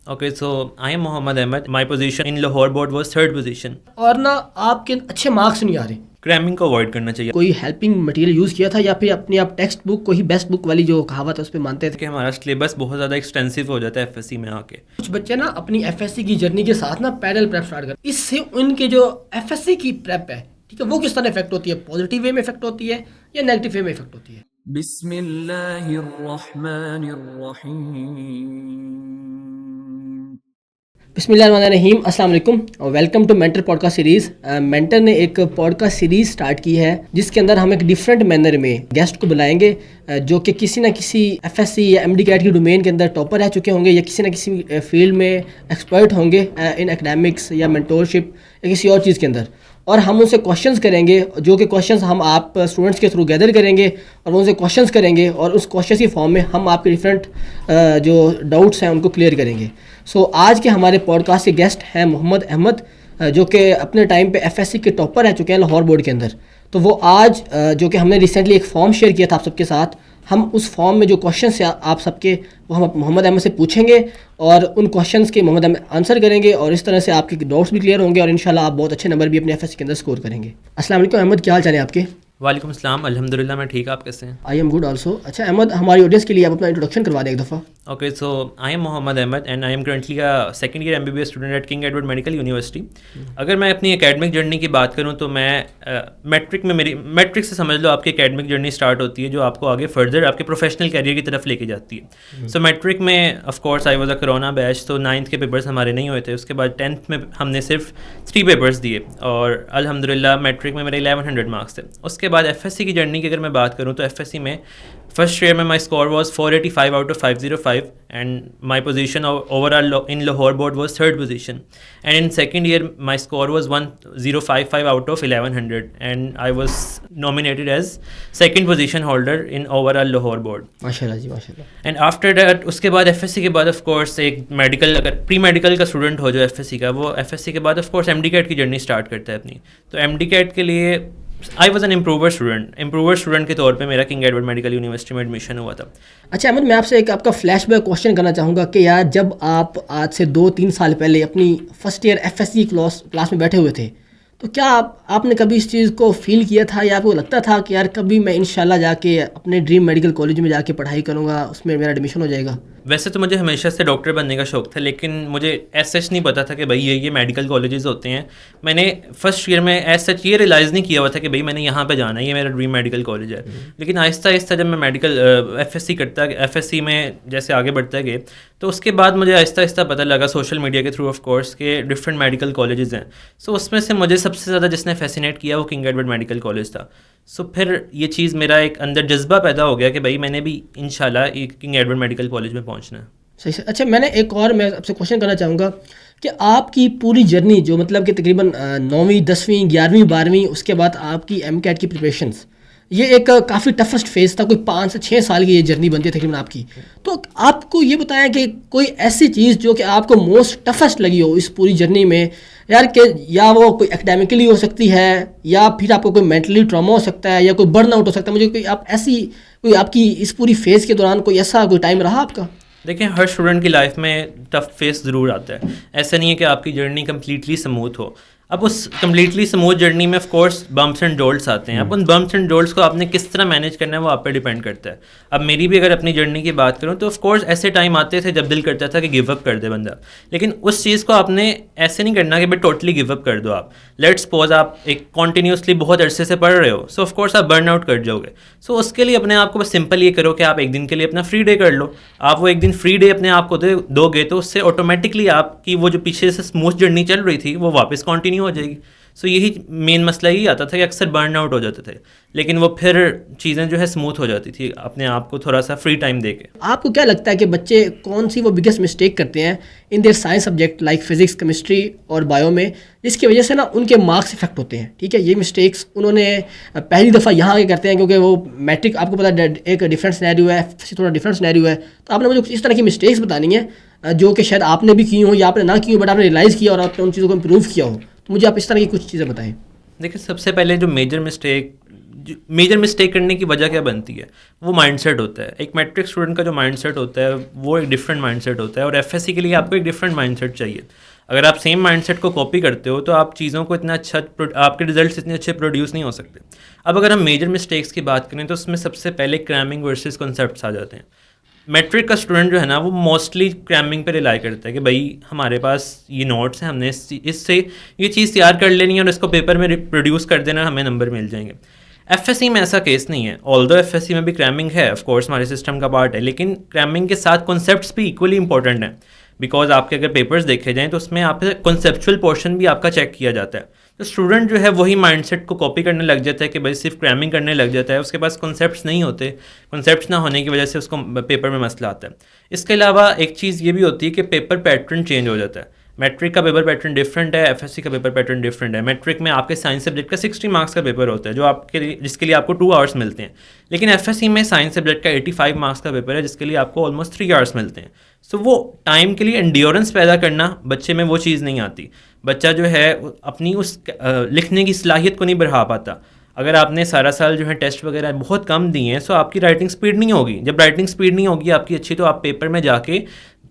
Okay, so I am Mohammad Ahmed. My position in Lahore board was third position. और ना आपके अच्छे marks नहीं आ रहे, क्रैमिंग को अवॉइड करना चाहिए कोई हेल्पिंग मटेरियल यूज़ किया था या फिर अपनी आप टेक्स्ट बुक को ही बेस्ट बुक वाली जो कहावत है उस पर मानते थे? कि हमारा सिलेबस बहुत ज़्यादा एक्सटेंसिव हो जाता है एफएससी में आके। कुछ बच्चे ना अपनी एफएससी की जर्नी के साथ ना पैरेलल प्रेप स्टार्ट कर, इससे उनके जो एफएससी की प्रेप है, ठीक है, वो किस तरह इफेक्ट होती है? पॉजिटिव वे में इफेक्ट होती है या नेगेटिव वे में इफेक्ट होती है? बिस्मिल्लाहिर्रहमानिर्रहीम, अस्सलाम वालेकुम और welcome to mentor podcast series. Mentor ने एक पॉडकास्ट सीरीज़ स्टार्ट की है जिसके अंदर हम एक डिफरेंट मैनर में गेस्ट को बुलाएंगे जो कि किसी ना किसी एफएससी या एमडी कैट की डोमेन के अंदर टॉपर रह चुके होंगे या किसी ना किसी फील्ड में एक्सपर्ट होंगे इन एकेडमिक्स या मेंटोरशिप या किसी और चीज़ के अंदर, और हम उनसे क्वेश्चंस करेंगे जो कि क्वेश्चंस हम आप स्टूडेंट्स के थ्रू गैदर करेंगे और उनसे क्वेश्चंस करेंगे और उस क्वेश्चन की फॉर्म में हम आपके डिफरेंट जो डाउट्स हैं उनको क्लियर करेंगे। सो आज के हमारे पॉडकास्ट के गेस्ट हैं मोहम्मद अहमद जो कि अपने टाइम पे एफएससी के टॉपर रह चुके हैं लाहौर बोर्ड के अंदर। तो वो आज जो कि हमने रिसेंटली एक फॉर्म शेयर किया था आप सबके साथ, हम उस फॉर्म में जो क्वेश्चंस हैं आप सबके वो हम मोहम्मद अहमद से पूछेंगे और उन क्वेश्चंस के मोहम्मद अहमद आंसर करेंगे और इस तरह से आपके डाउट्स भी क्लियर होंगे और इंशाल्लाह आप बहुत अच्छे नंबर भी अपने एफएससी के अंदर स्कोर करेंगे। अस्सलाम वालेकुम अहमद, क्या हाल चाल है आपके? वालेकुम अस्सलाम, अल्हम्दुलिल्लाह मैं ठीक, आप कैसे हैं? I am good also. अच्छा अहमद, हमारी ऑडियंस के लिए आप अपना इंट्रोडक्शन करवा दें एक दफ़ा। Okay, so I am Mohammad Ahmed and I am currently a second year MBBS student at King Edward Medical University. अगर मैं अपनी एकेडमिक जर्नी की बात करूं तो मैं मैट्रिक से समझ लो आपकी एकेडमिक जर्नी स्टार्ट होती है जो आपको आगे फर्दर आपके प्रोफेशनल कैरियर की तरफ लेके जाती है। सो मैट्रिक में of course I was a corona batch, तो 9th के पेपर्स हमारे नहीं हुए थे। उसके बाद 10th में हमने सिर्फ 3 पेपर्स दिए और अल्हम्दुलिल्लाह मैट्रिक में मेरे 1100 मार्क्स थे। उसके बाद एफएससी की जर्नी की अगर मैं बात करूं तो एफएससी में फर्स्ट ईयर में my score was 485 out of 505 and my position overall in Lahore board was third position and in second year my score was 1055 out of 1100 and I was nominated as second position holder in overall Lahore board. माशाल्लाह जी, माशाल्लाह। And after that उसके बाद FSc के बाद of course एक medical, अगर pre medical का स्टूडेंट हो जो एफएससी का, वो एफएससी के बाद ऑफ कोर्स एमडी कैट की जर्नी स्टार्ट करता है अपनी। तो एमडी कैट के लिए I was an improver student के तौर पे मेरा किंग एडवर्ड मेडिकल यूनिवर्सिटी में एडमिशन हुआ था। अच्छा अहमद, मैं आपसे एक आपका फ्लैशबैक क्वेश्चन करना चाहूँगा कि यार जब आप आज से 2-3 साल पहले अपनी फर्स्ट ईयर एफएससी क्लास में बैठे हुए थे तो क्या आपने कभी इस चीज़ को फील किया था या आपको लगता था कि यार कभी मैं इंशाल्लाह जाके अपने ड्रीम मेडिकल कॉलेज में जाके पढ़ाई करूँगा, उसमें मेरा एडमिशन हो जाएगा? वैसे तो मुझे हमेशा से डॉक्टर बनने का शौक था, लेकिन मुझे एज सच नहीं पता था कि भाई ये मेडिकल कॉलेजेस होते हैं। मैंने फर्स्ट ईयर में एज सच ये रियलाइज़ नहीं किया हुआ था कि भाई मैंने यहाँ पे जाना है, ये मेरा ड्रीम मेडिकल कॉलेज है। लेकिन आहिस्ता आहिस्ता जब मैं मेडिकल एफएससी में जैसे आगे बढ़ता गए तो उसके बाद मुझे आहिस्ता आहिस्ता पता लगा सोशल मीडिया के थ्रू ऑफ कोर्स के डिफरेंट मेडिकल कॉलेजेस हैं। सो उसमें से मुझे सबसे ज़्यादा जिसने फैसिनेट किया वो किंग एडवर्ड मेडिकल कॉलेज था। सो फिर ये चीज़ मेरा एक अंदर जज्बा पैदा हो गया कि भाई मैंने भी इंशाल्लाह एक किंग एडवर्ड मेडिकल कॉलेज में पहुंचना है। सही से। अच्छा मैं आपसे क्वेश्चन करना चाहूँगा कि आपकी पूरी जर्नी जो मतलब कि तकरीबन 9वीं 10वीं 11वीं 12वीं उसके बाद आपकी एम कैट की प्रिपरेशंस, ये एक काफ़ी टफेस्ट फेज़ था, कोई 5 से 6 साल की ये जर्नी बनती है तकरीबन आपकी। तो आपको ये बताएं कि कोई ऐसी चीज़ जो कि आपको मोस्ट टफेस्ट लगी हो इस पूरी जर्नी में, यार कि या वो कोई एकेडमिकली हो सकती है या फिर आपको कोई मेंटली ट्रॉमा हो सकता है या कोई बर्न आउट हो सकता है, मुझे कोई आपकी इस पूरी फेज़ के दौरान कोई ऐसा कोई टाइम रहा आपका? देखिए, हर स्टूडेंट की लाइफ में टफ फेस ज़रूर आता है। ऐसा नहीं है कि आपकी जर्नी कम्प्लीटली स्मूथ हो। अब उस कम्प्लीटली स्मूथ जर्नी में ऑफ कोर्स बम्प्स एंड जोल्ट्स आते हैं। अब उन बम्प्स एंड जोल्ट्स को आपने किस तरह मैनेज करना है वो आप पे डिपेंड करता है। अब मेरी भी अगर अपनी जर्नी की बात करूँ तो ऑफ कोर्स ऐसे टाइम आते थे जब दिल करता था कि गिव अप कर दे बंदा, लेकिन उस चीज़ को आपने ऐसे नहीं करना कि भाई टोटली गिव अप कर दो आप। लेट्स सपोज आप एक कॉन्टीन्यूसली बहुत अरसे से पढ़ रहे हो, सो ऑफ कोर्स आप बर्न आउट कर जाओगे। सो उसके लिए अपने आप को बस सिंपल ये करो कि आप एक दिन के लिए अपना फ्री डे कर लो। आप वो एक दिन फ्री डे अपने आप को दोगे तो उससे ऑटोमेटिकली आपकी वो जो पीछे से स्मूथ जर्नी चल रही थी वो वापस कंटिन्यू हो जाएगी। सो यही मेन मसला यही आता था कि अक्सर बर्न आउट हो जाते थे, लेकिन वो फिर चीज़ें जो है स्मूथ हो जाती थी अपने आप को थोड़ा सा फ्री टाइम देके। आपको क्या लगता है कि बच्चे कौन सी वो बिगेस्ट मिस्टेक करते हैं in their science subject like physics, chemistry और बायो में, जिसकी वजह से ना उनके मार्क्स इफेक्ट होते हैं? ठीक है, ये मिस्टेक्स उन्होंने पहली दफ़ा यहाँ आके करते हैं क्योंकि वो मैट्रिक आपको पता है एक डिफरेंट सिनेरियो है, थोड़ा डिफरेंट सिनेरियो है। तो आपने मुझे कुछ इस तरह की मिस्टेक्स बतानी है जो कि शायद आपने भी की हो या आपने ना की हो बट आपने रियलाइज़ किया और आपने उन चीज़ों को इम्प्रूव किया हो। तो मुझे आप इस तरह की कुछ चीज़ें बताएं। देखिए, सबसे पहले जो मेजर मिस्टेक मेजर मिस्टेक करने की वजह क्या बनती है, वो माइंडसेट होता है। एक मैट्रिक स्टूडेंट का जो माइंडसेट होता है वो एक डिफरेंट माइंडसेट होता है, और एफएससी के लिए आपको एक डिफरेंट माइंडसेट चाहिए। अगर आप सेम माइंडसेट को कॉपी करते हो तो आप चीज़ों को इतना अच्छा, आपके रिजल्ट्स इतने अच्छे प्रोड्यूस नहीं हो सकते। अब अगर हम मेजर मिस्टेक्स की बात करें तो उसमें सबसे पहले क्रैमिंग वर्सेस कॉन्सेप्ट्स आ जाते हैं। मैट्रिक का स्टूडेंट जो है ना वो मोस्टली क्रैमिंग पे रिलाई करता है कि भाई हमारे पास ये नोट्स हैं, हमने इससे ये चीज़ तैयार कर लेनी है और इसको पेपर में प्रोड्यूस कर देना, हमें नंबर मिल जाएंगे। एफएससी में ऐसा केस नहीं है। ऑल्दो एफएससी में भी क्रैमिंग है, ऑफ कोर्स हमारे सिस्टम का पार्ट है, लेकिन क्रैमिंग के साथ कॉन्सेप्ट्स भी इक्वली इंपॉर्टेंट हैं। बिकॉज आपके अगर पेपर्स देखे जाएँ तो उसमें आप कॉन्सेप्चुअल पोर्शन भी आपका चेक किया जाता है। तो स्टूडेंट जो है वही माइंडसेट को कॉपी करने लग जाता है कि भाई सिर्फ क्रैमिंग करने लग जाता है, उसके पास कॉन्सेप्ट्स नहीं होते। कॉन्सेप्ट्स ना होने की वजह से उसको पेपर में मसला आता है। इसके अलावा एक चीज़ ये भी होती है कि पेपर पैटर्न चेंज हो जाता है। मैट्रिक का पेपर पैटर्न डिफरेंट है, एफएससी का पेपर पैटर्न डिफरेंट है। मैट्रिक में आपके साइंस सब्जेक्ट का 60 मार्क्स का पेपर होता है जो आपके लिए, जिसके लिए आपको 2 आवर्स मिलते हैं। लेकिन एफएससी में साइंस सब्जेक्ट का 85 मार्क्स का पेपर है जिसके लिए आपको ऑलमोस्ट 3 आवर्स मिलते हैं। सो वो टाइम के लिए एंड्योरेंस पैदा करना बच्चे में वो चीज़ नहीं आती। बच्चा जो है अपनी उस लिखने की सलाहियत को नहीं बढ़ा पाता। अगर आपने सारा साल जो है टेस्ट वगैरह बहुत कम दिए हैं सो आपकी राइटिंग स्पीड नहीं होगी। जब राइटिंग स्पीड नहीं होगी आपकी अच्छी, तो आप पेपर में जाके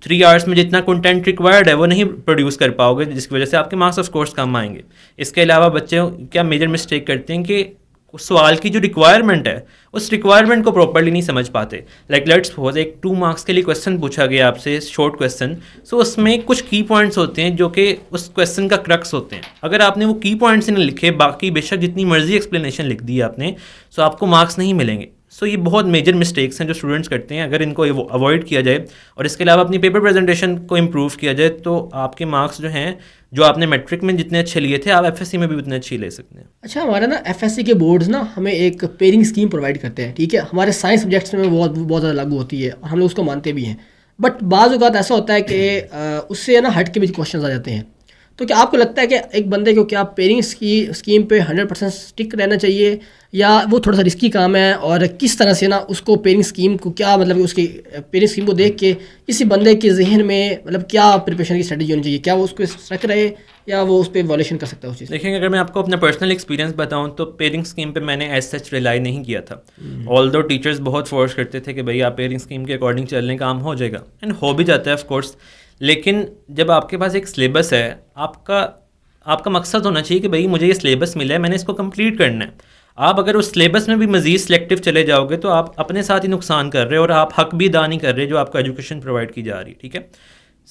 3 आवर्स में जितना कंटेंट रिक्वायर्ड है वो नहीं प्रोड्यूस कर पाओगे, जिसकी वजह से आपके मार्क्स ऑफ कोर्स कम आएंगे। इसके अलावा बच्चे क्या मेजर मिस्टेक करते हैं कि उस सवाल की जो रिक्वायरमेंट है उस रिक्वायरमेंट को प्रॉपर्ली नहीं समझ पाते। लाइक लेट्स सपोज एक 2 मार्क्स के लिए क्वेश्चन पूछा गया आपसे, शॉर्ट क्वेश्चन, सो उसमें कुछ की पॉइंट्स होते हैं जो कि उस क्वेश्चन का क्रक्स होते हैं। अगर आपने वो की पॉइंट्स नहीं लिखे, बाकी बेशक जितनी मर्जी एक्सप्लेनेशन लिख दी आपने, सो आपको मार्क्स नहीं मिलेंगे। सो ये बहुत मेजर मिस्टेक्स हैं जो स्टूडेंट्स करते हैं। अगर इनको अवॉइड किया जाए और इसके अलावा अपनी पेपर प्रेजेंटेशन को इम्प्रूव किया जाए तो आपके मार्क्स जो हैं, जो आपने मैट्रिक में जितने अच्छे लिए थे, आप एफएससी में भी उतने अच्छे ले सकते हैं। अच्छा, हमारा ना एफएससी के बोर्ड्स ना हमें एक पेयरिंग स्कीम प्रोवाइड करते हैं, ठीक है। हमारे साइंस सब्जेक्ट्स में बहुत ज़्यादा लागू होती है और हम लोग उसको मानते भी हैं। बट बाज़ औक़ात ऐसा होता है कि उससे ना हट के भी क्वेश्चन आ जाते हैं। तो क्या आपको लगता है कि एक बंदे को क्या पेयरिंग स्कीम पे 100% स्टिक रहना चाहिए, या वो थोड़ा सा रिस्की काम है, और किस तरह से ना उसको पेयरिंग स्कीम को क्या मतलब उसकी पेयरिंग स्कीम को देख के किसी बंदे के जहन में मतलब क्या प्रिपरेशन की स्ट्रेटजी होनी चाहिए? क्या वो उसको स्ट्रक रहे या वो उस पर वॉल्यूशन कर सकता है उस चीज़? देखिए, अगर मैं आपको अपना पर्सनल एक्सपीरियंस बताऊं तो पेयरिंग स्कीम पे मैंने एज सच रिलाई नहीं किया था। ऑल्दो टीचर्स बहुत फोर्स करते थे कि भाई आप पेयरिंग स्कीम के अकॉर्डिंग चलने काम हो जाएगा, एंड हो भी जाता है ऑफ कोर्स। लेकिन जब आपके पास एक सिलेबस है, आपका मकसद होना चाहिए कि भाई मुझे ये सिलेबस मिला है, मैंने इसको कंप्लीट करना है। आप अगर उस सिलेबस में भी मज़ीद सिलेक्टिव चले जाओगे तो आप अपने साथ ही नुकसान कर रहे हो और आप हक भी अदा नहीं कर रहे जो आपको एजुकेशन प्रोवाइड की जा रही, ठीक है।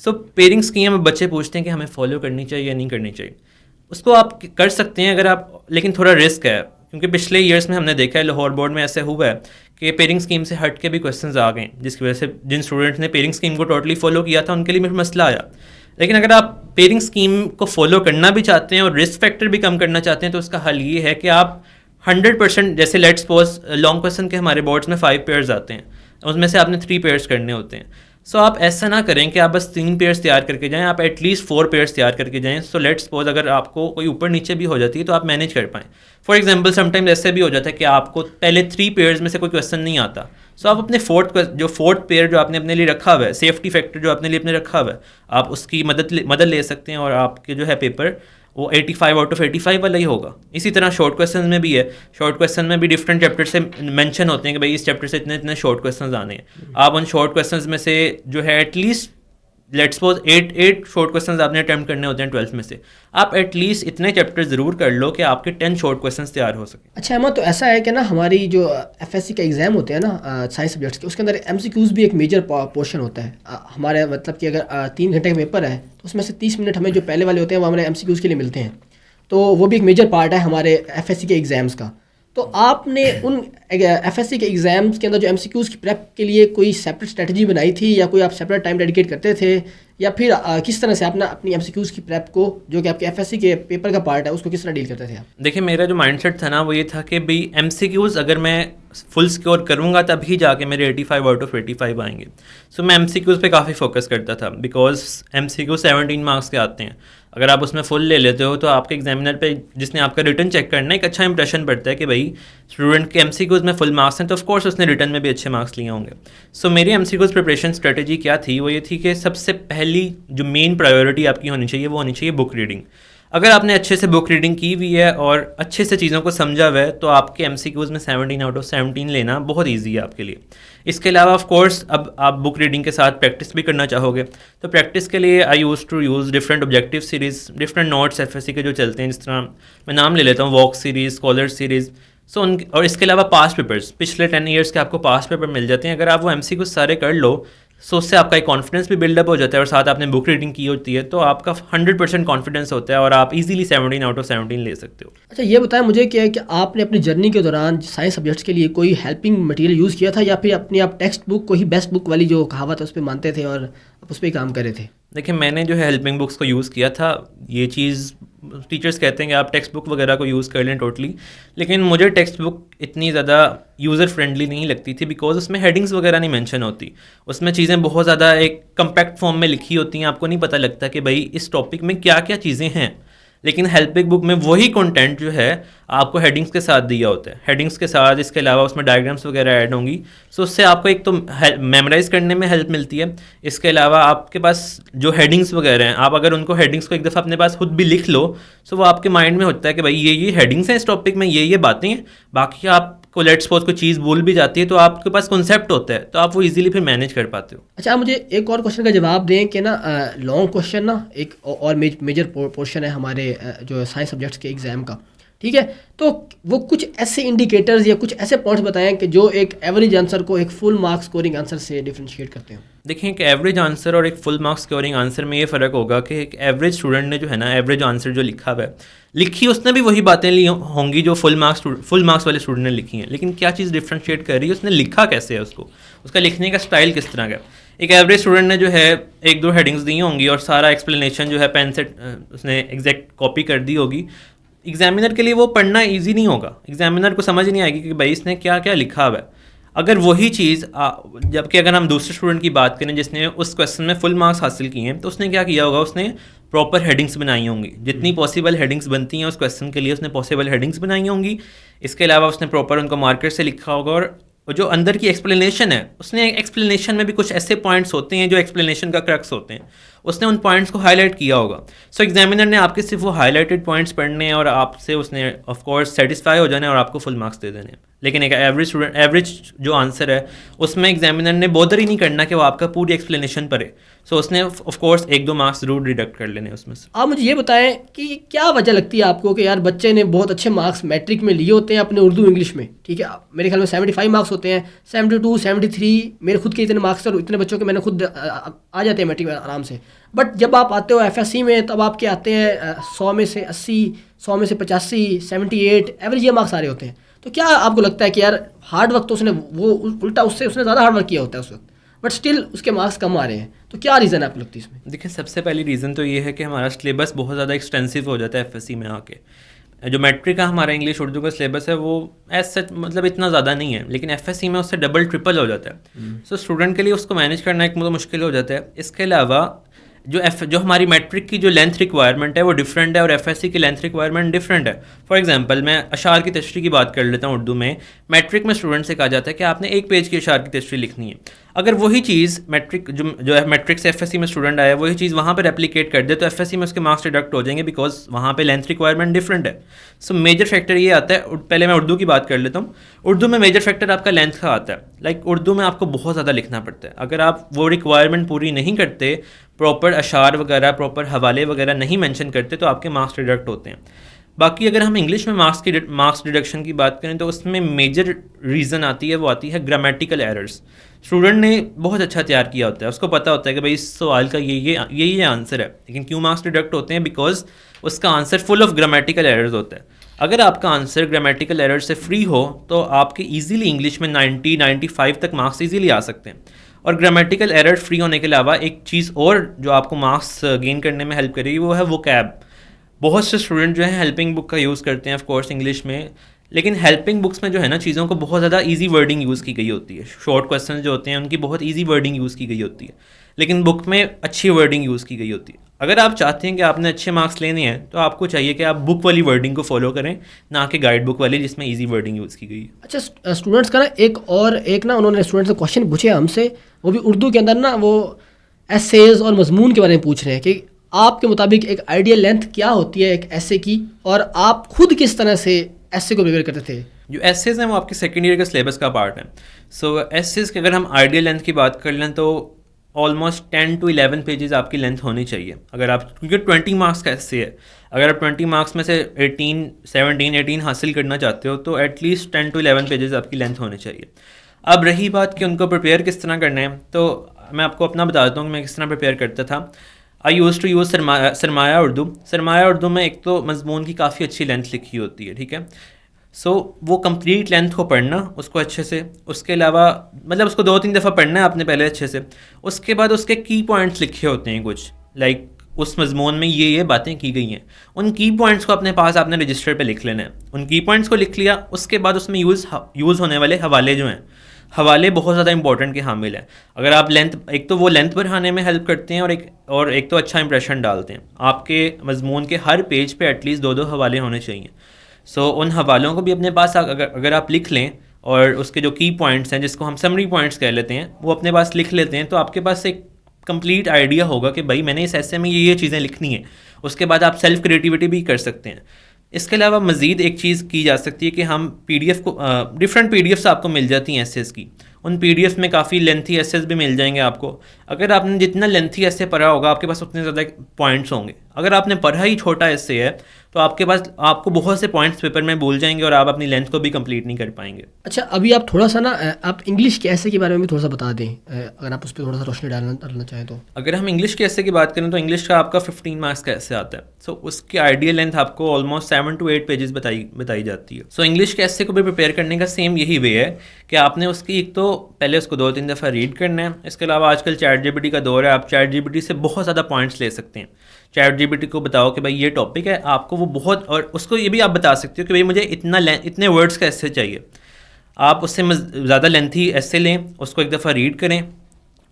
सो पेयरिंग स्कीम में बच्चे पूछते हैं कि हमें फॉलो करनी चाहिए या नहीं करनी चाहिए। उसको आप कर सकते हैं अगर आप, लेकिन थोड़ा रिस्क है, क्योंकि पिछले ईयर्स में हमने देखा है लाहौर बोर्ड में ऐसे हुआ है कि पेयरिंग स्कीम से हट के भी क्वेश्चंस आ गए, जिसकी वजह से जिन स्टूडेंट्स ने पेयरिंग स्कीम को टोटली फॉलो किया था उनके लिए भी मसला आया। लेकिन अगर आप पेयरिंग स्कीम को फॉलो करना भी चाहते हैं और रिस्क फैक्टर भी कम करना चाहते हैं तो उसका हल ये है कि आप 100%, जैसे लेट्स सपोज लॉन्ग क्वेश्चन के हमारे बोर्ड्स में 5 पेयर्स आते हैं, उसमें से आपने 3 पेयर्स करने होते हैं। सो आप ऐसा ना करें कि आप बस 3 पेयर्स तैयार करके जाएं, आप एटलीस्ट 4 पेयर्स तैयार करके जाएं। सो लेट्स सपोज अगर आपको कोई ऊपर नीचे भी हो जाती है तो आप मैनेज कर पाएँ। फॉर एग्जांपल समटाइम्स ऐसे भी हो जाता है कि आपको पहले 3 पेयर्स में से कोई क्वेश्चन नहीं आता, सो आप अपने फोर्थ पेयर जो आपने अपने लिए रखा हुआ है, सेफ्टी फैक्टर जो आपने लिए अपने रखा हुआ है, आप उसकी मदद ले सकते हैं और आपके जो है पेपर वो 85 आउट ऑफ 85 वाला ही होगा। इसी तरह शॉर्ट क्वेश्चन में भी है। शॉर्ट क्वेश्चन में भी डिफरेंट चैप्टर से मेंशन होते हैं कि भाई इस चैप्टर से इतने इतने शॉर्ट क्वेश्चन आने हैं। आप उन शॉर्ट क्वेश्चन में से जो है at least let's suppose 8 short questions आपने अटैम्प्ट करने होते हैं 12th में से, आप एटलीस्ट इतने चैप्टर ज़रूर कर लो कि आपके 10 शॉर्ट क्वेश्चंस तैयार हो सके। अच्छा अहमद, तो ऐसा है कि ना हमारी जो एफएससी का एग्ज़ाम होते हैं ना साइंस सब्जेक्ट्स के, उसके अंदर एमसीक्यूज़ भी एक मेजर पोर्शन होता है। हमारे मतलब कि अगर 3 घंटे का पेपर है तो उसमें से 30 मिनट हमें जो पहले वाले होते हैं वो हमारे एमसीक्यूज़ के लिए मिलते हैं, तो वो भी एक मेजर पार्ट है हमारे एफएससी के एग्ज़ाम्स का। तो आपने उन एफएससी के एग्ज़ाम्स के अंदर जो एमसीक्यूज़ की प्रेप के लिए कोई सेपरेट स्ट्रेटजी बनाई थी, या कोई आप सेपरेट टाइम डेडिकेट करते थे, या फिर किस तरह से आपने अपनी एमसीक्यूज़ की प्रेप को, जो कि आपके एफएससी के पेपर का पार्ट है, उसको किस तरह डील करते थे आप? देखिए, मेरा जो माइंडसेट था ना वो ये था कि भाई एमसीक्यूज़ अगर मैं फुल स्कोर करूँगा तभी जाके मेरे 85 आउट ऑफ 85 आएंगे। सो मैं एमसीक्यूज़ पे काफ़ी फोकस करता था, बिकॉज एमसीक्यू 17 मार्क्स के आते हैं। अगर आप उसमें फुल ले लेते हो तो आपके एग्जामिनर पे, जिसने आपका रिटर्न चेक करना है, एक अच्छा इंप्रेशन पड़ता है कि भाई स्टूडेंट के एमसीक्यूज़ में फुल मार्क्स हैं, तो ऑफ कोर्स उसने रिटर्न में भी अच्छे मार्क्स लिए होंगे। सो मेरी एमसीक्यूज़ प्रिपरेशन स्ट्रेटजी क्या थी, वो ये थी कि सबसे पहली जो मेन प्रायोरिटी आपकी होनी चाहिए वो होनी चाहिए बुक रीडिंग। अगर आपने अच्छे से बुक रीडिंग की हुई है और अच्छे से चीज़ों को समझा हुआ है तो आपके MCQs में 17 आउट ऑफ 17 लेना बहुत ईजी है आपके लिए। इसके अलावा ऑफ कोर्स अब आप बुक रीडिंग के साथ प्रैक्टिस भी करना चाहोगे तो प्रैक्टिस के लिए I used to use different objective series, different notes FSC के जो चलते हैं, जिस तरह मैं नाम ले लेता हूँ वॉक सीरीज़, स्कॉलर सीरीज़। सो उन और इसके अलावा पास्ट पेपर्स, पिछले 10 ईयर्स के आपको पास्ट पेपर मिल जाते हैं। अगर आप वो MCQs सारे कर लो सो उससे आपका एक कॉन्फिडेंस भी बिल्डअप हो जाता है और साथ आपने बुक रीडिंग की होती है तो आपका 100% कॉन्फिडेंस होता है और आप इजीली 17 आउट ऑफ 17 ले सकते हो। अच्छा ये बताएं मुझे क्या है कि आपने अपनी जर्नी के दौरान साइंस सब्जेक्ट्स के लिए कोई हेल्पिंग मटेरियल यूज़ किया था या फिर अपनी आप टेक्स्ट बुक को ही बेस्ट बुक वाली जो कहावत है उस पर मानते थे और आप उस पर ही काम कर रहे थे? देखिए मैंने जो है हेल्पिंग बुक्स को यूज़ किया था। ये चीज़ टीचर्स कहते हैं कि आप टेक्स्ट बुक वगैरह को यूज़ कर लें टोटली, लेकिन मुझे टेक्स्ट बुक इतनी ज़्यादा यूज़र फ्रेंडली नहीं लगती थी बिकॉज उसमें हेडिंग्स वगैरह नहीं मेंशन होती। उसमें चीज़ें बहुत ज़्यादा एक कम्पैक्ट फॉर्म में लिखी होती हैं, आपको नहीं पता लगता कि भाई इस टॉपिक में क्या क्या चीज़ें हैं। लेकिन हेल्पिंग बुक में वही कंटेंट जो है आपको हेडिंग्स के साथ दिया होता है, हेडिंग्स के साथ इसके अलावा उसमें डायग्राम्स वगैरह ऐड होंगी। सो उससे आपको एक तो मेमोराइज़ करने में हेल्प मिलती है। इसके अलावा आपके पास जो हेडिंग्स वगैरह हैं, आप अगर उनको हेडिंग्स को एक दफ़ा अपने पास खुद भी लिख लो सो वो आपके माइंड में होता है कि भाई ये हेडिंग्स हैं इस टॉपिक में, ये बातें हैं। बाकी आपको लेट्स सपोज कोई चीज़ भूल भी जाती है तो आपके पास कॉन्सेप्ट होता है तो आप वो इजीली फिर मैनेज कर पाते हो। अच्छा आप मुझे एक और क्वेश्चन का जवाब दें कि ना लॉन्ग क्वेश्चन ना एक और मेजर पोर्शन है हमारे जो साइंस सब्जेक्ट्स के एग्ज़ाम का, ठीक है? तो वो कुछ ऐसे इंडिकेटर्स या कुछ ऐसे पॉइंट्स बताएं कि जो एक एवरेज आंसर को एक फुल मार्क्स स्कोरिंग आंसर से डिफरेंशिएट करते हैं। देखिए एक एवरेज आंसर और एक फुल मार्क्स स्कोरिंग आंसर में ये फ़र्क होगा कि एक एवरेज स्टूडेंट ने जो है ना एवरेज आंसर जो लिखा हुआ है, लिखी उसने भी वही बातें ली होंगी जो फुल मार्क्स वाले स्टूडेंट ने लिखी हैं, लेकिन क्या चीज़ डिफरेंशिएट कर रही है, उसने लिखा कैसे है, उसको उसका लिखने का स्टाइल किस तरह का है। एक एवरेज स्टूडेंट ने जो है एक दो हेडिंग्स दी होंगी और सारा एक्सप्लेनेशन जो है पेन से उसने एग्जैक्ट कॉपी कर दी होगी। एग्जामिनर के लिए वो पढ़ना इजी नहीं होगा, एग्जामिनर को समझ नहीं आएगी कि भाई इसने क्या क्या लिखा हुआ है। अगर वही चीज़ जबकि अगर हम दूसरे स्टूडेंट की बात करें जिसने उस क्वेश्चन में फुल मार्क्स हासिल किए हैं तो उसने क्या किया होगा, उसने प्रॉपर हेडिंग्स बनाई होंगी, जितनी पॉसिबल हेडिंग्स बनती हैं उस क्वेश्चन के लिए उसने पॉसिबल हेडिंग्स बनाई होंगी। इसके अलावा उसने प्रॉपर उनको मार्कर से लिखा होगा और जो अंदर की एक्सप्लेनेशन है उसने एक्सप्लेनेशन में भी कुछ ऐसे पॉइंट्स होते हैं जो एक्सप्लेनेशन का क्रक्स होते हैं, उसने उन पॉइंट्स को हाईलाइट किया होगा। सो एग्जामिनर ने आपके सिर्फ वो हाईलाइटेड पॉइंट्स पढ़ने हैं और आपसे उसने ऑफ कोर्स सेटिस्फाई हो जाना है और आपको फुल मार्क्स दे देने हैं। लेकिन एक एवरेज जो आंसर है उसमें एग्जामिनर ने बॉदर ही नहीं करना कि वो आपका पूरी एक्सप्लेनेशन पढ़े। सो उसने ऑफ कोर्स एक दो मार्क्स जरूर डिडक्ट कर लेने उसमें से। आप मुझे ये बताएं कि क्या वजह लगती है आपको कि यार बच्चे ने बहुत अच्छे मार्क्स मैट्रिक में लिए होते हैं अपने उर्दू इंग्लिश में, ठीक है, मेरे ख्याल में 75 मार्क्स होते हैं, 72 73 मेरे खुद के इतने मार्क्स और इतने बच्चों के मैंने खुद आ जाते हैं मैट्रिक में आराम से। बट जब आप आते हो FSC में तब आपके आते हैं 100 में से 80, 100 में से 85, 78 एवरेज ये मार्क्स आ रहे होते हैं। तो क्या आपको लगता है कि यार हार्ड वर्क तो उसने वो उल्टा उससे उसने ज़्यादा हार्ड वर्क किया होता है उस वक्त, बट स्टिल उसके मार्क्स कम आ रहे हैं, तो क्या रीज़न है आपको लगती है इसमें? देखिए सबसे पहली रीज़न तो ये है कि हमारा सिलेबस बहुत ज़्यादा एक्सटेंसिव हो जाता है FSC में आके। जो मैट्रिक का हमारा इंग्लिश उर्दू का सिलेबस है वो एज सच मतलब इतना ज़्यादा नहीं है, लेकिन FSC में उससे डबल ट्रिपल हो जाता है। सो स्टूडेंट के लिए उसको मैनेज करना एक मुश्किल हो जाता है। इसके अलावा जो हमारी मैट्रिक की जो लेंथ रिक्वायरमेंट है वो डिफरेंट है और FSC की लेंथ रिक्वायरमेंट डिफरेंट है। फॉर एग्जांपल मैं अशार की तशरीह की बात कर लेता हूँ उर्दू में। मैट्रिक में स्टूडेंट से कहा जाता है कि आपने एक पेज की अशार की तशरीह लिखनी है। अगर वही चीज़ जो है मैट्रिक से FSC में स्टूडेंट आया वही चीज़ वहाँ पर रेप्लिकेट कर दे तो FSC में उसके मार्क्स डिडक्ट हो जाएंगे बिकॉज वहाँ पे लेंथ रिक्वायरमेंट डिफरेंट है। सो मेजर फैक्टर ये आता है, पहले मैं उर्दू की बात कर लेता हूँ। उर्दू में मेजर फैक्टर आपका लेंथ का आता है। लाइक उर्दू में आपको बहुत ज़्यादा लिखना पड़ता है। अगर आप वो रिक्वायरमेंट पूरी नहीं करते, प्रॉपर अशार वगैरह प्रॉपर हवाले वगैरह नहीं मेंशन करते तो आपके मार्क्स डिडक्ट होते हैं। बाकी अगर हम इंग्लिश में मार्क्स डिडक्शन की बात करें तो उसमें मेजर रीज़न आती है, वो आती है ग्रामेटिकल एरर्स। स्टूडेंट ने बहुत अच्छा तैयार किया होता है, उसको पता होता है कि भाई इस सवाल का ये आंसर है, लेकिन क्यों मार्क्स डिडक्ट होते हैं? बिकॉज उसका answer full of grammatical errors होता है। अगर आपका आंसर ग्रामेटिकल एरर से फ्री हो तो आपके ईजिली इंग्लिश में 90-95 तक मार्क्स ईजिली आ सकते हैं। और ग्रामेटिकल एरर फ्री होने के अलावा एक चीज़ और जो आपको मार्क्स गेन करने में हेल्प करेगी वो है वोकैब। बहुत से स्टूडेंट जो है हेल्पिंग बुक का यूज़ करते हैं ऑफ कोर्स इंग्लिश में, लेकिन हेल्पिंग बुक्स में जो है ना चीज़ों को बहुत ज़्यादा इजी वर्डिंग यूज़ की गई होती है। शॉर्ट क्वेश्चन जो होते हैं उनकी बहुत इजी वर्डिंग यूज़ की गई होती है, लेकिन बुक में अच्छी वर्डिंग यूज़ की गई होती है। अगर आप चाहते हैं कि आपने अच्छे मार्क्स लेने हैं तो आपको चाहिए कि आप बुक वाली वर्डिंग को फॉलो करें, ना कि गाइड बुक वाली जिसमें इजी वर्डिंग यूज़ की गई है। अच्छा स्टूडेंट्स का ना एक ना उन्होंने स्टूडेंट्स से क्वेश्चन पूछे हमसे, वो भी उर्दू के अंदर ना वो एसेज और मजमून के बारे में पूछ रहे हैं कि आपके मुताबिक एक आइडियल लेंथ क्या होती है एक ऐसे की, और आप खुद किस तरह से ऐसे को प्रिपेयर करते थे? जो एसेज हैं वो आपके सेकेंड ईयर के सिलेबस का पार्ट है। सो एसेज की अगर हम आइडियल लेंथ की बात कर लें तो ऑलमोस्ट 10 to 11 पेजेस आपकी लेंथ होनी चाहिए। अगर आप, क्योंकि 20 मार्क्स का ऐसे है, अगर आप 20 मार्क्स में से 18 हासिल करना चाहते हो तो एटलीस्ट 10 to 11 पेजेस आपकी लेंथ होनी चाहिए। अब रही बात कि उनको प्रिपेयर किस तरह करना है, तो मैं आपको अपना बता देता हूँ कि मैं किस तरह प्रिपेयर करता था। I used to use Sarmaya Urdu. Sarmaya Urdu में एक तो मजमून की काफ़ी अच्छी लेंथ लिखी होती है, ठीक है। सो वो कंप्लीट लेंथ को पढ़ना, उसको अच्छे से, उसके अलावा मतलब उसको 2-3 दफ़ा पढ़ना है आपने पहले अच्छे से। उसके बाद उसके की पॉइंट्स लिखे होते हैं कुछ, लाइक उस मजमून में ये बातें की गई हैं, उन की पॉइंट्स को अपने पास आपने रजिस्टर पे लिख लेना है। उन की पॉइंट्स को लिख लिया, उसके बाद उसमें यूज़ होने वाले हवाले जो हैं, हवाले बहुत ज़्यादा इंपॉर्टेंट के हामिल हैं। अगर आप लेंथ, एक तो वो लेंथ बढ़ाने में हेल्प करते हैं और एक तो अच्छा इंप्रेशन डालते हैं। आपके मजमून के हर पेज पे एटलीस्ट 2-2 हवाले होने चाहिए। सो उन हवालों को भी अपने पास अगर आप लिख लें और उसके जो की पॉइंट्स हैं, जिसको हम समरी पॉइंट्स कह लेते हैं, वो अपने पास लिख लेते हैं, तो आपके पास एक कंप्लीट आइडिया होगा कि भाई मैंने इस ऐसे में ये चीज़ें लिखनी है। उसके बाद आप सेल्फ क्रिएटिविटी भी कर सकते हैं। इसके अलावा मज़ीद एक चीज़ की जा सकती है कि हम PDF को डिफरेंट PDFs आपको मिल जाती हैं एसेस की। उन PDF में काफ़ी लेंथी एसेस भी मिल जाएंगे आपको। अगर आपने जितना लेंथी ऐसे पढ़ा होगा आपके पास उतने ज़्यादा पॉइंट्स होंगे। अगर आपने पढ़ा ही छोटा ऐसे है तो आपको बहुत से पॉइंट्स पेपर में भूल जाएंगे और आप अपनी लेंथ को भी कंप्लीट नहीं कर पाएंगे। अच्छा, अभी आप थोड़ा सा ना आप इंग्लिश के ऐसे के बारे में भी थोड़ा सा बता दें, अगर आप उस पर थोड़ा सा रोशनी डालना चाहें तो। अगर हम इंग्लिश के ऐसे की बात करें तो इंग्लिश का आपका 15 मार्क्स का ऐसे आता है। सो उसकी आइडियल लेंथ आपको ऑलमोस्ट 7 to 8 पेजेस बताई जाती है। सो इंग्लिश के ऐसे को भी प्रिपेयर करने का सेम यही वे है कि आपने उसकी एक तो पहले उसको 2-3 दफ़ा रीड करना है। इसके अलावा आजकल ChatGPT का दौर है, आप ChatGPT से बहुत ज़्यादा पॉइंट्स ले सकते हैं। ChatGPT को बताओ कि भाई ये टॉपिक है, आपको वो बहुत, और उसको ये भी आप बता सकते हो कि भाई मुझे इतने वर्ड्स का ऐसे चाहिए। आप उससे ज़्यादा लेंथी ऐसे लें, उसको एक दफ़ा रीड करें।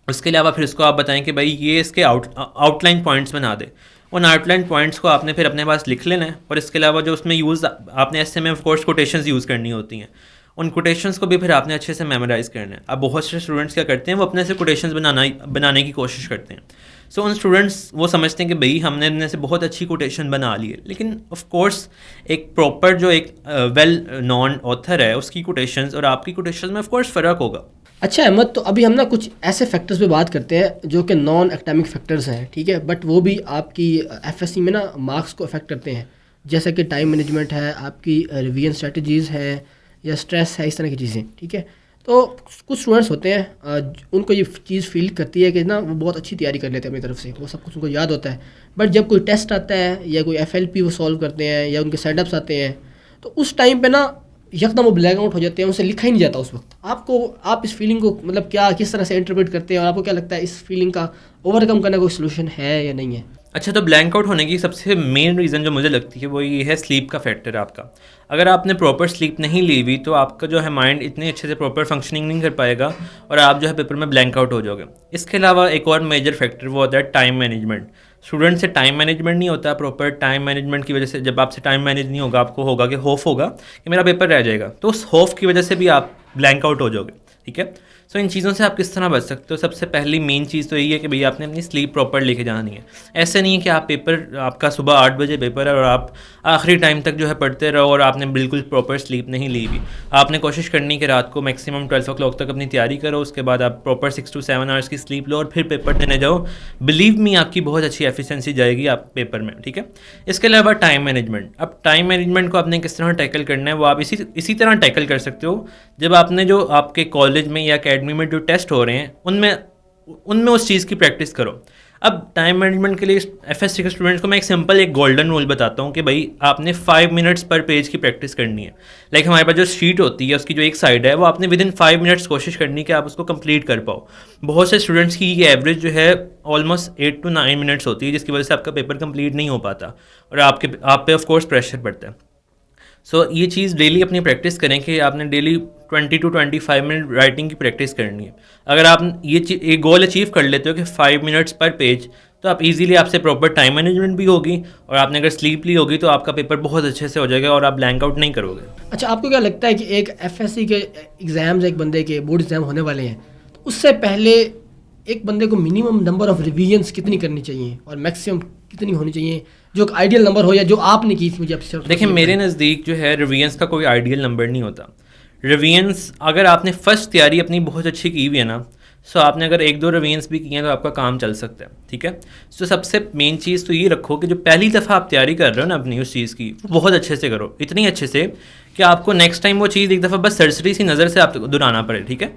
उसके अलावा फिर उसको आप बताएं कि भाई ये इसके आउटलाइन पॉइंट्स बना दे। उन आउटलाइन पॉइंट्स को आपने फिर अपने पास लिख लेना है। और इसके अलावा जो उसमें आपने ऐसे में ऑफ कोर्स कोटेशंस यूज़ करनी होती हैं, उन कोटेशंस को भी फिर आपने अच्छे से मेमोराइज़ करना है। अब बहुत से स्टूडेंट्स क्या करते हैं, वो अपने से कोटेशंस बनाने की कोशिश करते हैं। सो उन स्टूडेंट्स वो समझते हैं कि भाई हमने अपने से बहुत अच्छी कोटेशन बना ली है, लेकिन ऑफ कोर्स एक प्रॉपर जो एक वेल नॉन ऑथर है उसकी कोटेशंस और आपकी कोटेशंस में ऑफ कोर्स फ़र्क होगा। अच्छा अहमद, तो अभी हम ना कुछ ऐसे फैक्टर्स पे बात करते हैं जो कि नॉन एकेडमिक फैक्टर्स हैं, ठीक है, बट वो भी आपकी FSC में ना मार्क्स को अफेक्ट करते हैं, जैसे कि टाइम मैनेजमेंट है, आपकी रिवीजन स्ट्रेटजीज़ हैं, या स्ट्रेस है, इस तरह की चीज़ें, ठीक है। तो कुछ स्टूडेंट्स होते हैं उनको ये चीज़ फील करती है कि ना वो बहुत अच्छी तैयारी कर लेते हैं अपनी तरफ से, वो सब कुछ उनको याद होता है, बट जब कोई टेस्ट आता है या कोई FLP वो सॉल्व करते हैं या उनके सेटअप्स आते हैं तो उस टाइम पे ना एकदम वो ब्लैक आउट हो जाते हैं, उनसे लिखा ही नहीं जाता उस वक्त। आप इस फीलिंग को मतलब किस तरह से इंटरप्रेट करते हैं, और आपको क्या लगता है इस फीलिंग का ओवरकम करने का कोई सोल्यूशन है या नहीं है? अच्छा, तो ब्लैंक आउट होने की सबसे मेन रीज़न जो मुझे लगती है वो ये है स्लीप का फैक्टर आपका। अगर आपने प्रॉपर स्लीप नहीं ली हुई तो आपका जो है माइंड इतने अच्छे से प्रॉपर फंक्शनिंग नहीं कर पाएगा और आप जो है पेपर में ब्लैंक आउट हो जाओगे। इसके अलावा एक और मेजर फैक्टर वो होता है टाइम मैनेजमेंट। स्टूडेंट से टाइम मैनेजमेंट नहीं होता प्रॉपर। टाइम मैनेजमेंट की वजह से जब आपसे टाइम मैनेज नहीं होगा, आपको होगा कि खौफ होगा कि मेरा पेपर रह जाएगा, तो उस खौफ की वजह से भी आप ब्लैंक आउट हो जाओगे, ठीक है। सो इन चीज़ों से आप किस तरह बच सकते हो? सबसे पहली मेन चीज़ तो यही है कि भैया आपने अपनी स्लीप प्रॉपर लेके जानी है। ऐसे नहीं है कि आप पेपर, आपका सुबह 8 बजे पेपर है और आप आखिरी टाइम तक जो है पढ़ते रहो और आपने बिल्कुल प्रॉपर स्लीप नहीं ली हुई। आपने कोशिश करनी कि रात को मैक्सिमम 12 o'clock तक अपनी तैयारी करो, उसके बाद आप प्रॉपर 6 to 7 आवर्स की स्लीप लो और फिर पेपर देने जाओ। बिलीव मी, आपकी बहुत अच्छी एफिशिएंसी जाएगी आप पेपर में, ठीक है। इसके अलावा टाइम मैनेजमेंट। अब टाइम मैनेजमेंट को आपने किस तरह टैकल करना है वो आप इसी तरह टैकल कर सकते हो जब आपने जो आपके कॉलेज में या अकेडमी में जो टेस्ट हो रहे हैं उनमें उस चीज़ की प्रैक्टिस करो। अब टाइम मैनेजमेंट के लिए FSC के स्टूडेंट्स को मैं एक गोल्डन रूल बताता हूँ कि भाई आपने 5 मिनट्स पर पेज की प्रैक्टिस करनी है। लाइक हमारे पास जो शीट होती है उसकी जो एक साइड है वो आपने विद इन 5 मिनट्स कोशिश करनी है कि आप उसको कंप्लीट कर पाओ। बहुत से स्टूडेंट्स की ये एवरेज जो है ऑलमोस्ट 8 to 9 मिनट्स होती है, जिसकी वजह से आपका पेपर कंप्लीट नहीं हो पाता और आप पे ऑफ कोर्स प्रेशर पड़ता है। सो ये चीज़ डेली अपनी प्रैक्टिस करें कि आपने डेली 20 to 25 मिनट राइटिंग की प्रैक्टिस करनी है। अगर आप ये गोल अचीव कर लेते हो कि 5 मिनट्स पर पेज, तो आप इजीली आपसे प्रॉपर टाइम मैनेजमेंट भी होगी और आपने अगर स्लीप ली होगी तो आपका पेपर बहुत अच्छे से हो जाएगा और आप ब्लैंक आउट नहीं करोगे। अच्छा, आपको क्या लगता है कि एक FSC के एग्ज़ाम्स, एक बंदे के बोर्ड एग्ज़ाम होने वाले हैं, तो उससे पहले एक बंदे को मिनिमम नंबर ऑफ रिवीजन्स कितनी करनी चाहिए और मैक्सिमम कितनी होनी चाहिए, जो एक आइडियल नंबर हो या जो आपने की थी? मुझे आपसे देखिए मेरे नज़दीक जो है रिवीजन्स का कोई आइडियल नंबर नहीं होता। रिवीजन्स अगर आपने फर्स्ट तैयारी अपनी बहुत अच्छी की हुई है ना, सो आपने अगर 1-2 रिवीजन्स भी किए हैं तो आपका काम चल सकता है, ठीक है। सो सबसे मेन चीज़ तो ये रखो कि जो पहली दफ़ा आप तैयारी कर रहे हो ना अपनी उस चीज़ की, वो बहुत अच्छे से करो, इतनी अच्छे से कि आपको नेक्स्ट टाइम वो चीज़ एक दफ़ा बस सरसरी सी नज़र से आप दोहराना पड़े, ठीक है।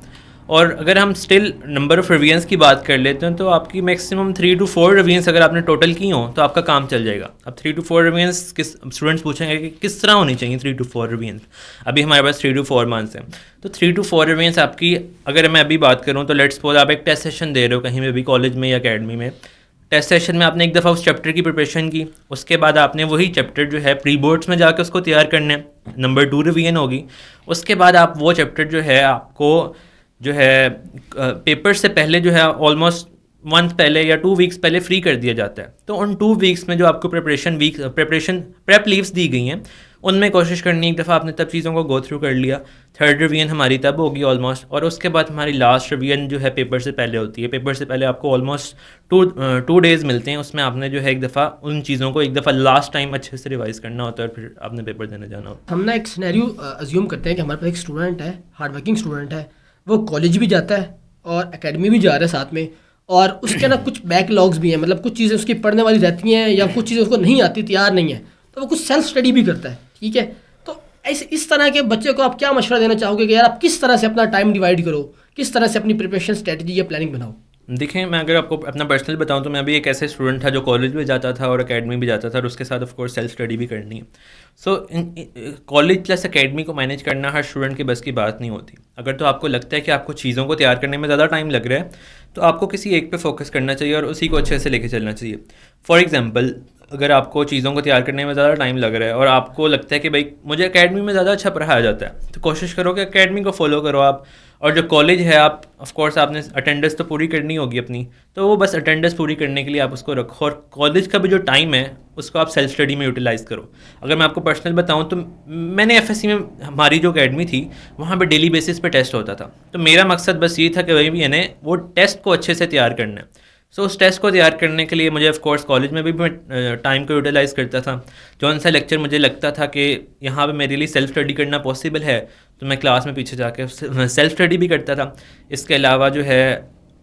और अगर हम स्टिल नंबर ऑफ़ रिवीजन्स की बात कर लेते हैं तो आपकी मैक्सिमम 3 to 4 रिवीजन्स अगर आपने टोटल की हो तो आपका काम चल जाएगा। अब 3 to 4 रिवीजन्स किस स्टूडेंट्स पूछेंगे कि किस तरह होनी चाहिए 3 to 4 रिवीजन्स। अभी हमारे पास 3 to 4 मंथ्स हैं, तो 3 to 4 रिवीजन्स आपकी, अगर मैं अभी बात करूँ तो लेट्स सपोज आप एक टेस्ट सेशन दे रहे हो कहीं में भी, कॉलेज में या अकेडमी में। टेस्ट सेशन में आपने एक दफ़ा उस चैप्टर की प्रिपरेशन की, उसके बाद आपने वही चैप्टर जो है प्री बोर्ड्स में जाकर उसको तैयार करना है, नंबर 2 रिवीजन होगी। उसके बाद आप वो चैप्टर जो है आपको जो है पेपर से पहले जो है ऑलमोस्ट मंथ पहले या 2 वीक्स पहले फ्री कर दिया जाता है। तो उन 2 वीक्स में जो आपको प्रेप लीव्स दी गई हैं, उनमें कोशिश करनी एक दफ़ा आपने तब चीज़ों को गो थ्रू कर लिया। 3rd रिवीजन हमारी तब होगी ऑलमोस्ट, और उसके बाद हमारी लास्ट रिवीजन जो है पेपर से पहले होती है। पेपर से पहले आपको ऑलमोस्ट 2 डेज़ मिलते हैं, उसमें आपने जो है एक दफ़ा उन चीज़ों को एक दफ़ा लास्ट टाइम अच्छे से रिवाइज़ करना होता है और फिर आपने पेपर देने जाना होता है। हम ना एक सिनेरियो अज्यूम करते हैं कि हमारे पास एक स्टूडेंट है, हार्ड वर्किंग स्टूडेंट है, वो कॉलेज भी जाता है और एकेडमी भी जा रहा है साथ में, और उसके ना कुछ बैकलॉग्स भी हैं, मतलब कुछ चीज़ें उसकी पढ़ने वाली रहती हैं या कुछ चीज़ें उसको नहीं आती, तैयार नहीं है, तो वो कुछ सेल्फ स्टडी भी करता है, ठीक है। तो इस तरह के बच्चे को आप क्या मशवरा देना चाहोगे कि यार आप किस तरह से अपना टाइम डिवाइड करो, किस तरह से अपनी प्रिपरेशन स्ट्रेटजी या प्लानिंग बनाओ? देखिए मैं अगर आपको अपना पर्सनल बताऊं तो मैं भी एक ऐसे स्टूडेंट था जो कॉलेज भी जाता था और एकेडमी भी जाता था, और उसके साथ ऑफ कोर्स सेल्फ स्टडी भी करनी है। सो कॉलेज प्लस एकेडमी को मैनेज करना हर स्टूडेंट के बस की बात नहीं होती। अगर तो आपको लगता है कि आपको चीज़ों को तैयार करने में ज़्यादा टाइम लग रहा है तो आपको किसी एक पे फोकस करना चाहिए और उसी को अच्छे से लेके चलना चाहिए। फॉर एग्जांपल, अगर आपको चीज़ों को तैयार करने में ज़्यादा टाइम लग रहा है और आपको लगता है कि भाई मुझे एकेडमी में ज़्यादा अच्छा पढ़ाया जाता है, तो कोशिश करो कि एकेडमी को फॉलो करो आप। और जो कॉलेज है, आप ऑफ कोर्स आपने अटेंडेंस तो पूरी करनी होगी अपनी, तो वो बस अटेंडेंस पूरी करने के लिए आप उसको रखो, और कॉलेज का भी जो टाइम है उसको आप सेल्फ स्टडी में यूटिलाइज़ करो। अगर मैं आपको पर्सनल बताऊं तो मैंने एफएससी में, हमारी जो अकेडमी थी वहाँ पे डेली बेसिस पे टेस्ट होता था, तो मेरा मकसद बस ये था कि वही भी यानी वो टेस्ट को अच्छे से तैयार करना है। सो उस टेस्ट को तैयार करने के लिए मुझे ऑफ कोर्स कॉलेज में भी मैं टाइम को यूटिलाइज़ करता था। जौन सा लेक्चर मुझे लगता था कि यहाँ पे मेरे लिए सेल्फ स्टडी करना पॉसिबल है तो मैं क्लास में पीछे जाके सेल्फ स्टडी भी करता था। इसके अलावा जो है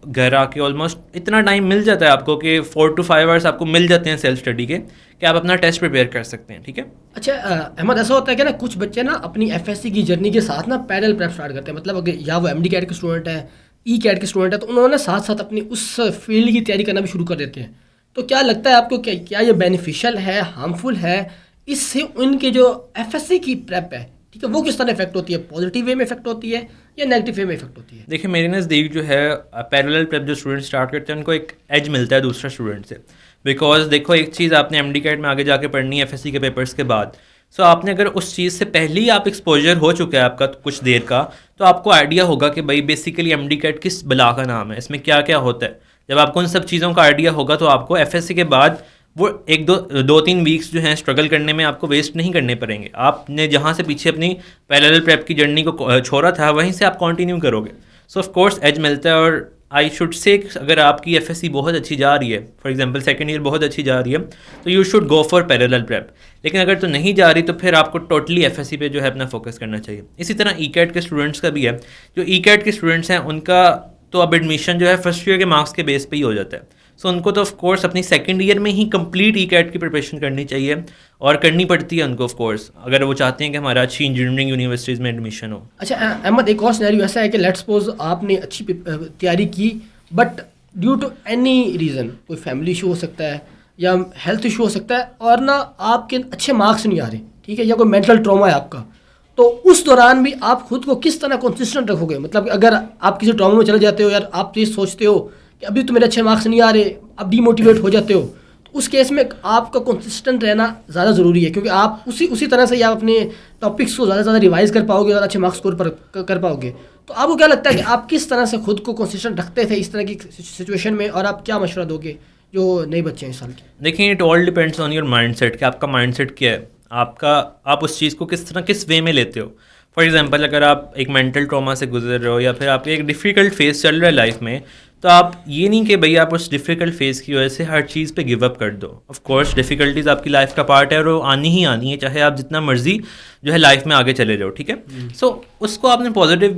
घर आके ऑलमोस्ट इतना टाइम मिल जाता है आपको कि 4 to 5 आवर्स आपको मिल जाते हैं सेल्फ स्टडी के, कि आप अपना टेस्ट प्रिपेयर कर सकते हैं, ठीक है। अच्छा अहमद, ऐसा होता है कि ना कुछ बच्चे ना अपनी एफएससी की जर्नी के साथ ना पैरेलल प्रेप स्टार्ट करते हैं, मतलब अगर या वो एमडी कैट के स्टूडेंट है, ई कैट के स्टूडेंट है, तो उन्होंने साथ साथ अपनी उस फील्ड की तैयारी करना भी शुरू कर देते हैं। तो क्या लगता है आपको, क्या ये बेनिफिशियल है, हार्मफुल है? इससे उनके जो एफएससी की प्रेप है, ठीक है, वो किस तरह इफेक्ट होती है? पॉजिटिव वे में इफेक्ट होती है या नेगेटिव वे में इफेक्ट होती है? देखिए मेरे नज़दीक जो है पैरेलल प्रेप जो स्टूडेंट स्टार्ट करते हैं उनको एक एज मिलता है दूसरा स्टूडेंट से। बिकॉज देखो, एक चीज़ आपने एमडी कैट में आगे जाके पढ़नी है एफएससी के पेपर्स के बाद, सो आपने अगर उस चीज़ से पहले ही आप एक्सपोजर हो चुका है आपका कुछ देर का, तो आपको आइडिया होगा कि भाई बेसिकली एमडी कैट किस बला का नाम है, इसमें क्या क्या होता है। जब आपको उन सब चीज़ों का आइडिया होगा तो आपको एफएससी के बाद वो 2-3 वीक्स जो हैं स्ट्रगल करने में आपको वेस्ट नहीं करने पड़ेंगे। आपने जहाँ से पीछे अपनी पैरेलल प्रेप की जर्नी को छोड़ा था वहीं से आप कंटिन्यू करोगे। सो ऑफ कोर्स एज मिलता है। और आई शुड से अगर आपकी एफएससी बहुत अच्छी जा रही है, फॉर एग्जांपल सेकंड ईयर बहुत अच्छी जा रही है, तो you should go for parallel prep. लेकिन अगर तो नहीं जा रही तो फिर आपको टोटली एफएससी पे जो है अपना फोकस करना चाहिए। इसी तरह ई कैट के स्टूडेंट्स का भी है। जो ई कैट के स्टूडेंट्स हैं उनका तो अब एडमिशन जो है फर्स्ट ईयर के मार्क्स के बेस पे ही हो जाता है। सो उनको तो ऑफ कोर्स अपनी सेकंड ईयर में ही कंप्लीट ई कैट की प्रिपरेशन करनी चाहिए, और करनी पड़ती है उनको ऑफ कोर्स, अगर वो चाहते हैं कि हमारा अच्छी इंजीनियरिंग यूनिवर्सिटीज़ में एडमिशन हो। अच्छा अहमद, एक और सिनेरियो ऐसा है कि लेट्स सपोज आपने अच्छी तैयारी की, but due to any reason, कोई फैमिली इशू हो सकता है या हेल्थ इशू हो सकता है, और ना आपके अच्छे मार्क्स नहीं आ रहे, ठीक है, या कोई मेंटल ट्रॉमा है आपका, तो उस दौरान भी आप खुद को किस तरह कंसिस्टेंट रखोगे? मतलब अगर आप किसी ट्रॉमा में चले जाते हो, यार आप ये सोचते हो कि अभी तो मेरे अच्छे मार्क्स नहीं आ रहे, आप डीमोटिवेट हो जाते हो, तो उस केस में आपका कंसिस्टेंट रहना ज़्यादा ज़रूरी है, क्योंकि आप उसी तरह से आप अपने टॉपिक्स को ज़्यादा रिवाइज़ कर पाओगे और अच्छे मार्क्स स्कोर कर पाओगे। तो आपको क्या लगता है कि आप किस तरह से खुद को कंसिस्टेंट रखते थे इस तरह की सिचुएशन में, और आप क्या मशवरा दोगे जो नए बच्चे हैं इस साल के? देखिए it all depends on your mindset कि आपका माइंडसेट क्या है, आप उस चीज़ को किस वे में लेते हो। फॉर एग्जांपल, अगर आप एक मेंटल ट्रॉमा से गुजर रहे हो या फिर आप एक डिफ़िकल्ट फेज चल रहा है लाइफ में, तो आप ये नहीं कि भाई आप उस डिफ़िकल्ट फेज़ की वजह से हर चीज़ पे गिव अप कर दो। ऑफ कोर्स डिफ़िकल्टीज़ आपकी लाइफ का पार्ट है और वो आनी ही आनी है, चाहे आप जितना मर्जी जो है लाइफ में आगे चले जाओ, ठीक है। सो उसको आपने पॉजिटिव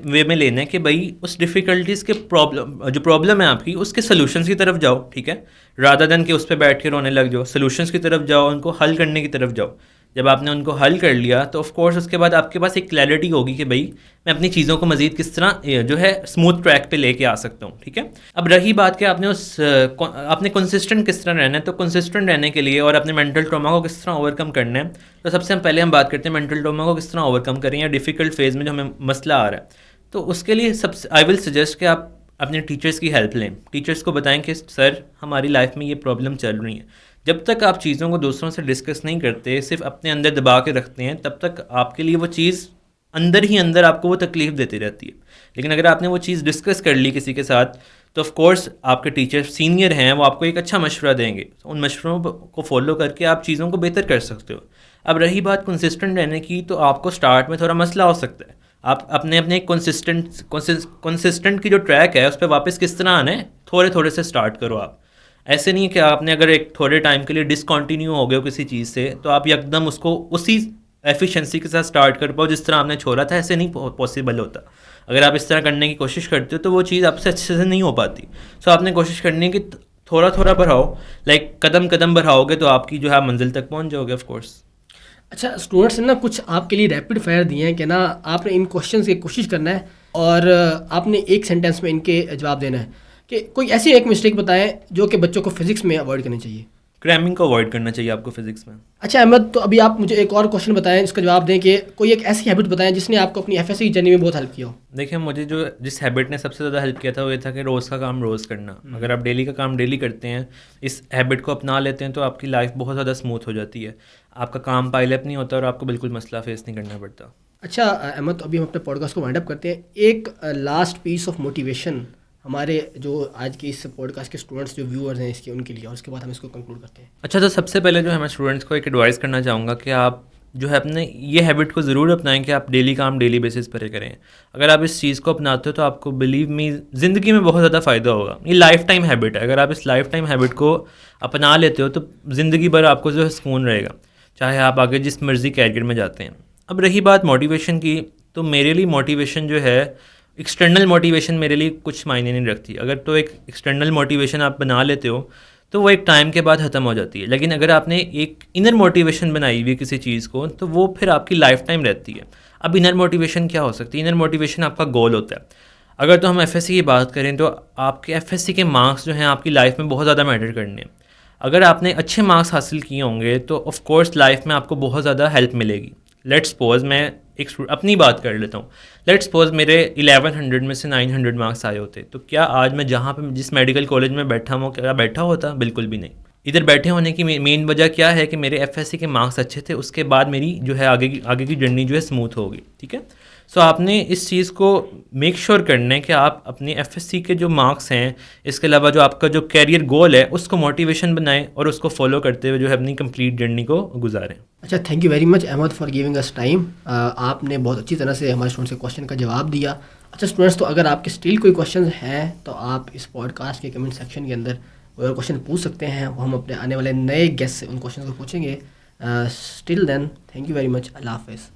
वे में लेना है कि भाई उस डिफ़िकल्टीज़ के जो प्रॉब्लम है आपकी उसके सोल्यूशंस की तरफ जाओ, ठीक है, रादर देन कि उस पर बैठ के रोने लग जाओ। सोल्यूशंस की तरफ जाओ, उनको हल करने की तरफ जाओ। जब आपने उनको हल कर लिया तो ऑफ कोर्स उसके बाद आपके पास एक क्लैरिटी होगी कि भाई मैं अपनी चीज़ों को मज़ीद किस तरह जो है स्मूथ ट्रैक पे लेके आ सकता हूँ, ठीक है। अब रही बात कि आपने कंसिस्टेंट किस तरह रहना है, तो कंसिस्टेंट रहने के लिए और अपने मेंटल ट्रॉमा को किस तरह ओवरकम करना है, तो सबसे पहले हम बात करते हैं मेंटल ट्रॉमा को किस तरह ओवरकम करें या डिफ़िकल्ट फेज़ में जो हमें मसला आ रहा है। तो उसके लिए सबसे आई विल सजेस्ट कि आप अपने टीचर्स की हेल्प लें। टीचर्स को बताएं कि सर हमारी लाइफ में ये प्रॉब्लम चल रही है। जब तक आप चीज़ों को दूसरों से डिस्कस नहीं करते, सिर्फ अपने अंदर दबा के रखते हैं, तब तक आपके लिए वो चीज़ अंदर ही अंदर आपको वो तकलीफ़ देती रहती है। लेकिन अगर आपने वो चीज़ डिस्कस कर ली किसी के साथ, तो ऑफ कोर्स आपके टीचर सीनियर हैं, वो आपको एक अच्छा मशवरा देंगे। उन मशवरों को फॉलो करके आप चीज़ों को बेहतर कर सकते हो। अब रही बात कंसिस्टेंट रहने की, तो आपको स्टार्ट में थोड़ा मसला हो सकता है। आप अपने कंसिस्टेंट की जो ट्रैक है उस पर वापस किस तरह आना है, थोड़े थोड़े से स्टार्ट करो आप। ऐसे नहीं है कि आपने अगर एक थोड़े टाइम के लिए डिसकंटिन्यू हो गए हो किसी चीज़ से, तो आप एकदम उसको उसी एफिशिएंसी के साथ स्टार्ट कर पाओ जिस तरह आपने छोड़ा था। ऐसे नहीं पॉसिबल होता। अगर आप इस तरह करने की कोशिश करते हो तो वो चीज़ आपसे अच्छे से नहीं हो पाती। सो आपने कोशिश करनी है कि थोड़ा थोड़ा बढ़ाओ, लाइक कदम कदम बढ़ाओगे तो आपकी जो है मंजिल तक पहुँच जाओगे ऑफ कोर्स। अच्छा, स्टूडेंट्स ने ना कुछ आपके लिए रैपिड फायर दिए हैं कि ना आपने इन क्वेश्चंस की कोशिश करना है और आपने एक सेंटेंस में इनके जवाब देना है कि कोई ऐसी एक मिस्टेक बताएं जो कि बच्चों को फिजिक्स में अवॉइड करनी चाहिए। क्रैमिंग को अवॉइड करना चाहिए आपको फिजिक्स में। अच्छा अहमद, तो अभी आप मुझे एक और क्वेश्चन बताएं, इसका जवाब दें कि कोई एक ऐसी हैबिट बताएं जिसने आपको अपनी एफएससी जर्नी में बहुत हेल्प किया हो। देखिए, मुझे जिस हैबिट ने सबसे ज़्यादा हेल्प किया था वो ये था कि रोज़ का काम रोज़ करना। अगर आप डेली का काम डेली करते हैं, इस हैबिट को अपना लेते हैं, तो आपकी लाइफ बहुत ज़्यादा स्मूथ हो जाती है। आपका काम पाइल अप नहीं होता और आपको बिल्कुल मसला फेस नहीं करना पड़ता। अच्छा अहमद, तो अभी हम अपने पॉडकास्ट को वाइंड अप करते हैं। एक लास्ट पीस ऑफ मोटिवेशन हमारे जो आज के इस पॉडकास्ट के स्टूडेंट्स जो व्यूअर्स हैं इसके, उनके लिए, और उसके बाद हम इसको कंक्लूड करते हैं। अच्छा, तो सबसे पहले जो है मैं स्टूडेंट्स को एक एडवाइस करना चाहूँगा कि आप जो है अपने ये हैबिट को ज़रूर अपनाएं कि आप डेली काम डेली बेसिस पर करें। अगर आप इस चीज़ को अपनाते हो तो आपको बिलीव मी ज़िंदगी में बहुत ज़्यादा फ़ायदा होगा। ये लाइफ टाइम हैबिट है। अगर आप इस लाइफ टाइम हैबिट को अपना लेते हो तो ज़िंदगी भर आपको जो है सुकून रहेगा, चाहे आप आगे जिस मर्ज़ी कैरियर में जाते हैं। अब रही बात मोटिवेशन की, तो मेरे लिए मोटिवेशन जो है, एक्सटर्नल मोटिवेशन मेरे लिए कुछ मायने नहीं रखती। अगर तो एक एक्सटर्नल मोटिवेशन आप बना लेते हो तो वो एक टाइम के बाद ख़त्म हो जाती है, लेकिन अगर आपने एक इनर मोटिवेशन बनाई हुई है किसी चीज़ को, तो वो फिर आपकी लाइफ टाइम रहती है। अब इनर मोटिवेशन क्या हो सकती है? इनर मोटिवेशन आपका गोल होता है। अगर तो हम एफएससी की बात करें तो आपके एफएससी के मार्क्स जो हैं आपकी लाइफ में बहुत ज़्यादा मैटर करने हैं। अगर आपने अच्छे मार्क्स हासिल किए होंगे तो ऑफ कोर्स लाइफ में आपको बहुत ज़्यादा हेल्प मिलेगी। लेट्स सपोज मैं एक अपनी बात कर लेता हूँ। लेट्स सपोज मेरे 1100 में से 900 मार्क्स आए होते, तो क्या आज मैं जहाँ पे जिस मेडिकल कॉलेज में बैठा हूँ क्या बैठा होता? बिल्कुल भी नहीं। इधर बैठे होने की मेन वजह क्या है कि मेरे एफएससी के मार्क्स अच्छे थे, उसके बाद मेरी जो है आगे की जर्नी जो है स्मूथ होगी, ठीक है। सो आपने इस चीज़ को मेक श्योर करना है कि आप अपने एफएससी के जो मार्क्स हैं, इसके अलावा जो आपका जो कैरियर गोल है, उसको मोटिवेशन बनाएं और उसको फॉलो करते हुए जो है अपनी कंप्लीट जर्नी को गुजारें। अच्छा, thank you very much Ahmed for giving us time. आपने बहुत अच्छी तरह से हमारे स्टूडेंट्स के क्वेश्चन का जवाब दिया। अच्छा स्टूडेंट्स, तो अगर आपके स्टिल कोई क्वेश्चन हैं तो आप इस पॉडकास्ट के कमेंट सेक्शन के अंदर कोई और क्वेश्चन पूछ सकते हैं। हम अपने आने वाले नए गेस्ट से उन क्वेश्चन को पूछेंगे। Still then, thank you very much. अल्लाह हाफ़िज़।